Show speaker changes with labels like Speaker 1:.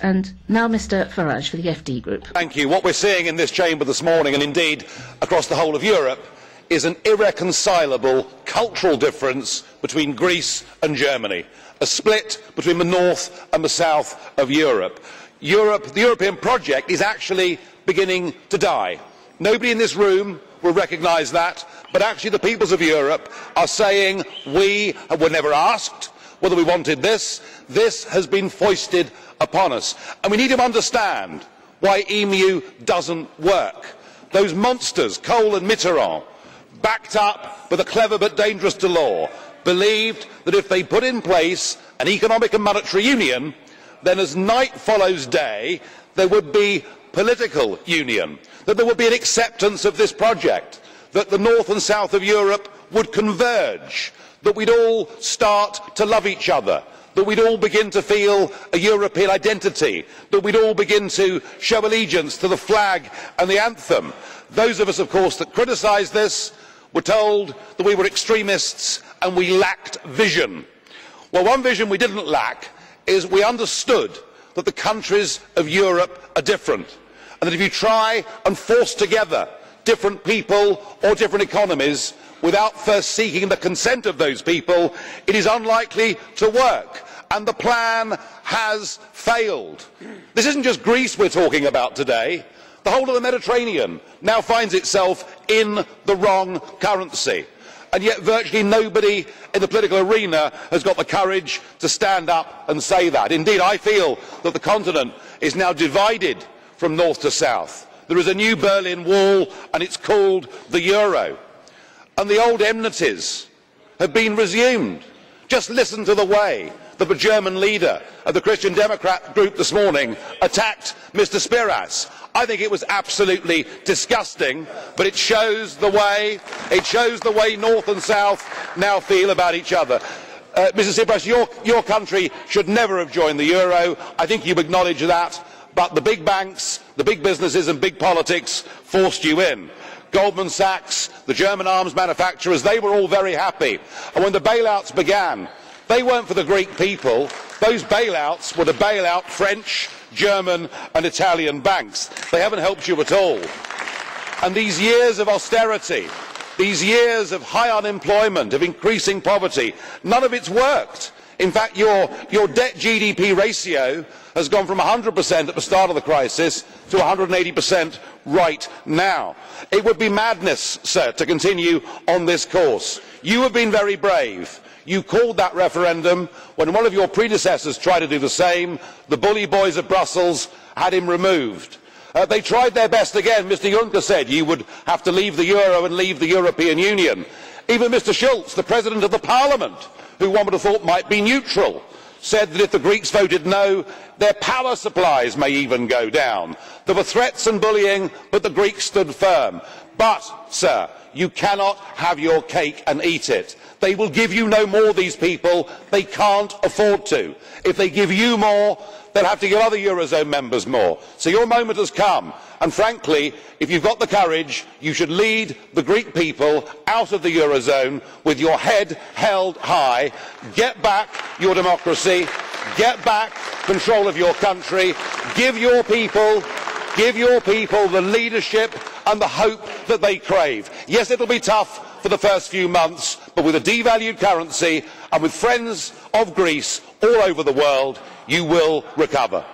Speaker 1: And now Mr. Farage for the FD Group.
Speaker 2: Thank you. What we're seeing in this chamber this morning, and indeed across the whole of Europe, is an irreconcilable cultural difference between Greece and Germany, a split between the north and the south of Europe. The European project is actually beginning to die. Nobody in this room will recognise that, but actually the peoples of Europe are saying we were never asked whether we wanted this. This has been foisted upon us. And we need to understand why EMU doesn't work. Those monsters, Kohl and Mitterrand, backed up with a clever but dangerous Delors, believed that if they put in place an economic and monetary union, then as night follows day, there would be political union, that there would be an acceptance of this project, that the north and south of Europe would converge, that we'd all start to love each other, that we'd all begin to feel a European identity, that we'd all begin to show allegiance to the flag and the anthem. Those of us, of course, that criticised this were told that we were extremists and we lacked vision. Well, one vision we didn't lack is we understood that the countries of Europe are different, and that if you try and force together different people or different economies without first seeking the consent of those people, it is unlikely to work. And the plan has failed. This isn't just Greece we're talking about today. The whole of the Mediterranean now finds itself in the wrong currency. And yet virtually nobody in the political arena has got the courage to stand up and say that. Indeed, I feel that the continent is now divided from north to south. There is a new Berlin Wall, and it's called the euro. And the old enmities have been resumed. Just listen to the way that the German leader of the Christian Democrat group this morning attacked Mr. Spiras. I think it was absolutely disgusting, but it shows the way north and south now feel about each other. Mr. Tsipras, your country should never have joined the euro. I think you acknowledge that, but the big banks, the big businesses and big politics forced you in. Goldman Sachs, the German arms manufacturers, they were all very happy. And when the bailouts began, they weren't for the Greek people. Those bailouts were to bail out French, German and Italian banks. They haven't helped you at all. And these years of austerity, these years of high unemployment, of increasing poverty, none of it's worked. In fact, your debt GDP ratio has gone from 100% at the start of the crisis to 180% right now. It would be madness, sir, to continue on this course. You have been very brave. You called that referendum when one of your predecessors tried to do the same. The bully boys of Brussels had him removed. They tried their best again. Mr. Juncker said you would have to leave the euro and leave the European Union. Even Mr. Schulz, the President of the Parliament, who one would have thought might be neutral, said that if the Greeks voted no, their power supplies may even go down. There were threats and bullying, but the Greeks stood firm. But, sir, you cannot have your cake and eat it. They will give you no more, these people. They can't afford to. If they give you more, they'll have to give other Eurozone members more. So your moment has come. And frankly, if you've got the courage, you should lead the Greek people out of the Eurozone with your head held high. Get back your democracy. Get back control of your country. Give your people the leadership and the hope that they crave. Yes, it'll be tough for the first few months, but with a devalued currency and with friends of Greece all over the world, you will recover.